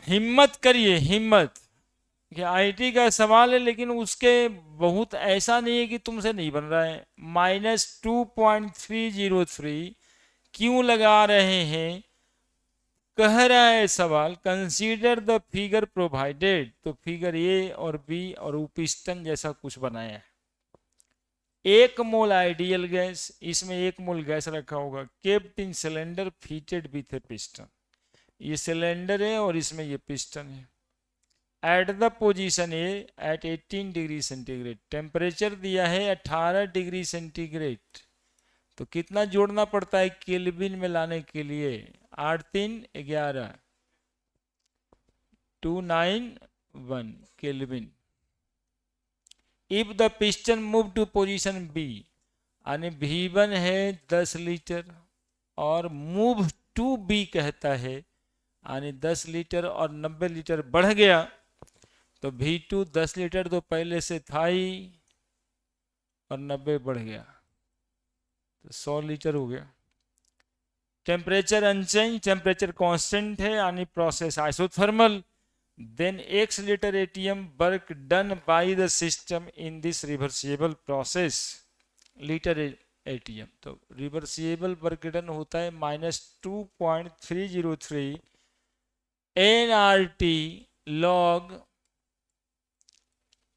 हिम्मत करिए, हिम्मत। कि आईटी का सवाल है, लेकिन उसके बहुत ऐसा नहीं है कि तुमसे नहीं बन रहा है। -2.303 क्यों लगा रहे हैं? कह रहा है सवाल, कंसीडर द फिगर प्रोवाइडेड, तो फिगर ए और बी और पिस्टन जैसा कुछ बनाया है। 1 मोल आइडियल गैस, इसमें 1 मोल गैस रखा होगा, kept in cylinder fitted with a piston. ये सिलेंडर है और इसमें ये पिस्टन है। At the position A at 18 degree centigrade, temperature दिया है 18 डिग्री सेंटीग्रेड। तो कितना जोड़ना पड़ता है केल्विन में लाने के लिए? 8 3 11, 291 kelvin. If the piston move to position B, यानी V1 है 10 लीटर और मूव टू बी कहता है, यानी 10 लीटर और 90 लीटर बढ़ गया, तो V2 10 लीटर तो पहले से था ही और 90 बढ़ गया तो 100 लीटर हो गया। टेम्परेचर अनचेंज, टेम्परेचर कांस्टेंट है, यानी process isothermal. Then x litre ATM work done by the system in this reversible process, litre ATM. तो रिवर्सिबल वर्क डन होता है -2.303 nRT log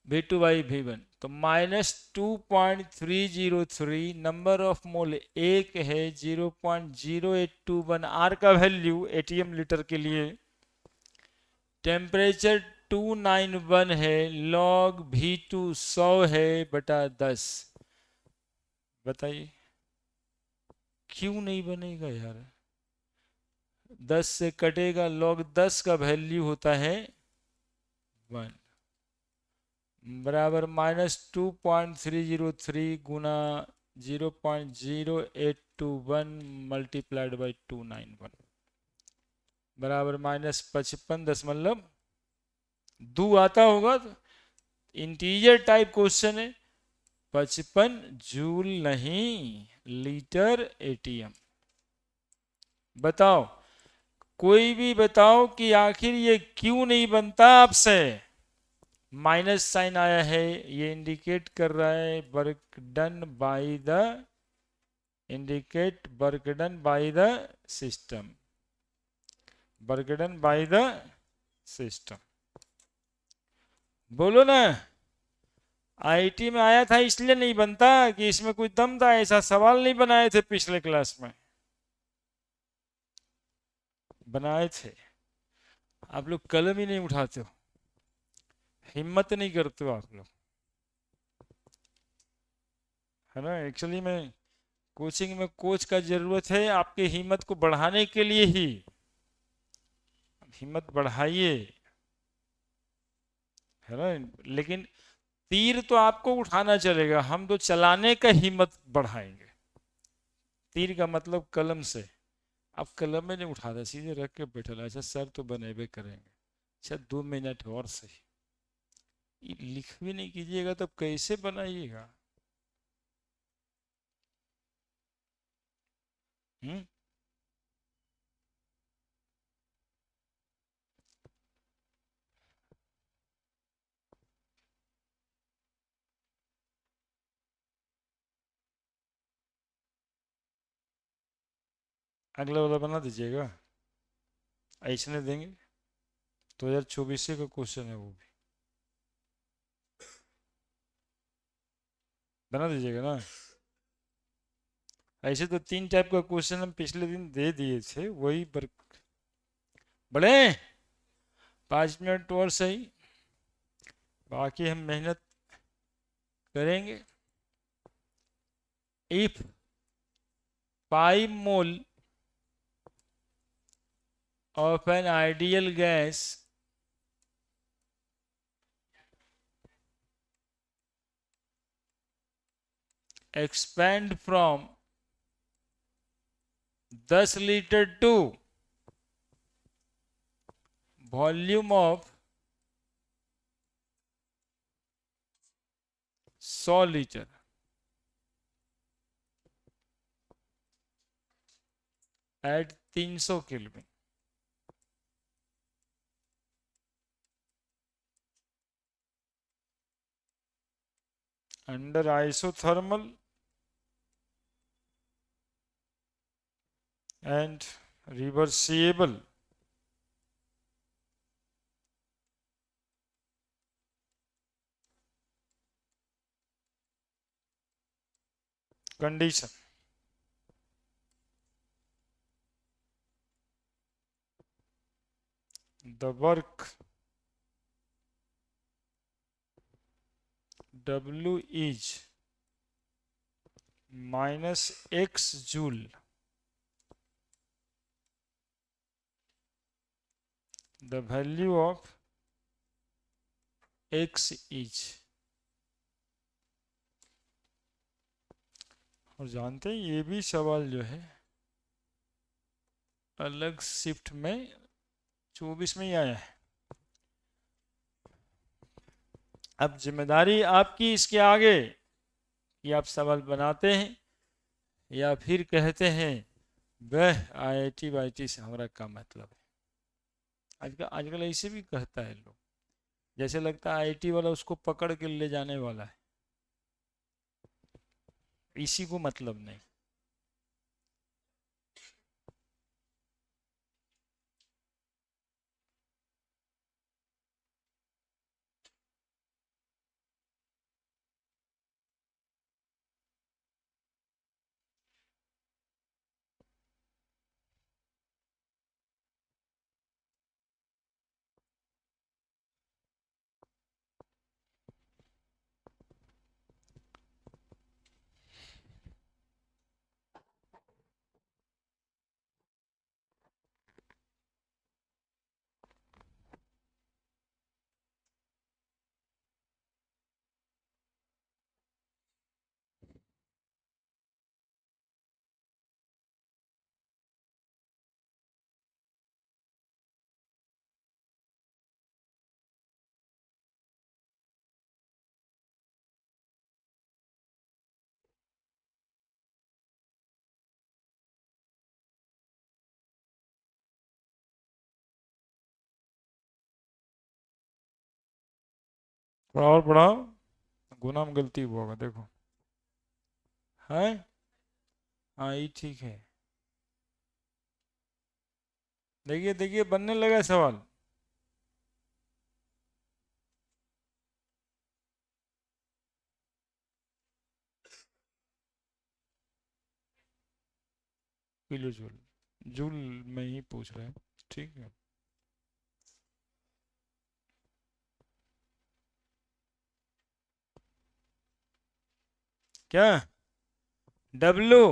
V2 by V1। तो -2.303, नंबर ऑफ मोल एक है 0.0821 are का value ATM litre के लिए। Temperature 291 है, लॉग V2 100 है बटा 10। बताइए क्यों नहीं बनेगा यार? 10 से कटेगा, लॉग 10 का वैल्यू होता है 1, बराबर -2.303 गुना 0.0821 मल्टीप्लाइड बाई 291, बराबर -55.2 आता होगा। तो इंटीजर टाइप क्वेश्चन है। 55 जूल नहीं, लीटर एटीएम। बताओ, कोई भी बताओ कि आखिर ये क्यों नहीं बनता आपसे? माइनस साइन आया है, ये इंडिकेट कर रहा है work done by the, indicate work done by the system, work done by the system. बोलो ना, आईटी में आया था इसलिए नहीं बनता कि इसमें कोई दम था? ऐसा सवाल नहीं बनाए थे पिछले क्लास में? बनाए थे। आप लोग कलम ही नहीं उठाते हो, हिम्मत नहीं करते हो आप लोग, है ना। एक्चुअली में कोचिंग में कोच का जरूरत है आपके हिम्मत को बढ़ाने के लिए ही। हिम्मत बढ़ाइए, है ना। लेकिन तीर तो आपको उठाना चलेगा, हम तो चलाने का हिम्मत बढ़ाएंगे। तीर का मतलब कलम से, आप कलम में नहीं उठाते, सीधे रख के बैठे, अच्छा सर तो बनेबे करेंगे, अच्छा 2 मिनट और सही। लिख भी नहीं कीजिएगा तो कैसे बनाइएगा? हम्म। अगला वाला बना दीजिएगा, ऐसे नहीं देंगे। 2024 का क्वेश्चन है, वो भी बना दीजिएगा ना। ऐसे तो 3 टाइप का क्वेश्चन हम पिछले दिन दे दिए थे, वही बड़े 5 मिनट और सही, बाकी हम मेहनत करेंगे। If 5 mole of an ideal gas expand from 10 litre to volume of 100 litre at 300 kelvin, under isothermal and reversible condition. The work W is minus x joule. The value of x is. और जानते हैं ये भी सवाल जो है अलग shift में 24 में ही आया है। अब जिम्मेदारी आपकी इसके आगे कि आप सवाल बनाते हैं या फिर कहते हैं वह आईआईटी वाईटी से हमारा क्या मतलब है। आजकल ऐसे भी कहता है लोग, जैसे लगता है आईआईटी वाला उसको पकड़ के ले जाने वाला है, इसी को मतलब नहीं। थोड़ा और बढ़ाओ, गुना में गलती हुआ होगा देखो है। हाँ ये ठीक है। देखिए देखिए बनने लगा सवाल। किलो जूल, जूल में ही पूछ रहे हैं, ठीक है। क्या डब्लू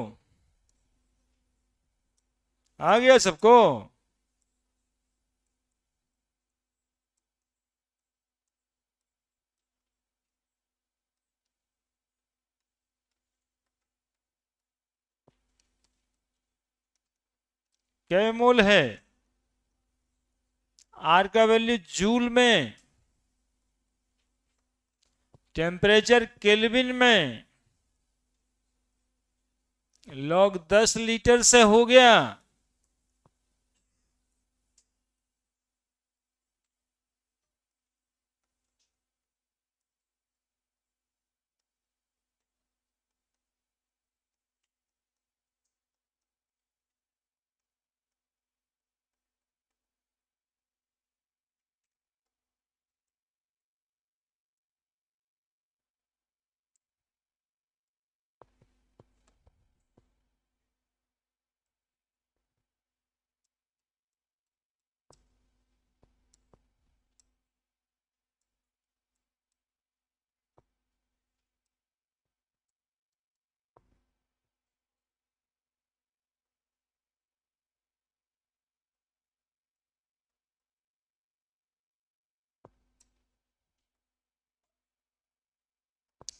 आ गया सबको? क्या मोल है? आर का वैल्यू जूल में, टेम्परेचर केल्विन में, लॉग 10 लीटर से हो गया।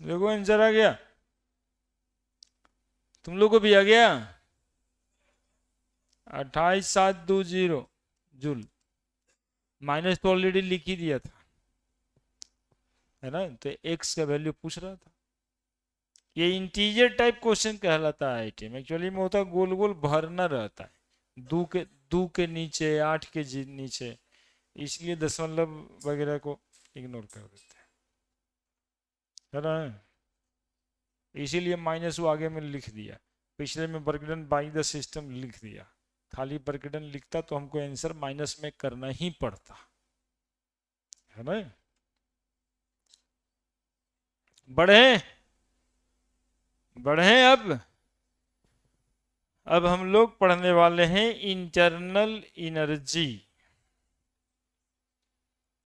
देखो आंसर आ गया, तुम लोग को भी आ गया। 28,720 जूल। माइनस तो ऑलरेडी लिख ही दिया था, है ना, तो एक्स का वैल्यू पूछ रहा था। ये इंटीजर टाइप क्वेश्चन कहलाता है आईटी में। एक्चुअली में होता गोल गोल भरना रहता है, दो के नीचे, 8 के नीचे, इसलिए दशमलव वगैरह को इग्नोर कर देते हैं, है ना। इसीलिए माइनस वो आगे में लिख दिया, पिछले में work done by the system लिख दिया। खाली वर्क डन लिखता तो हमको आंसर माइनस में करना ही पड़ता है ना। बढ़े बढ़े अब हम लोग पढ़ने वाले हैं इंटरनल एनर्जी।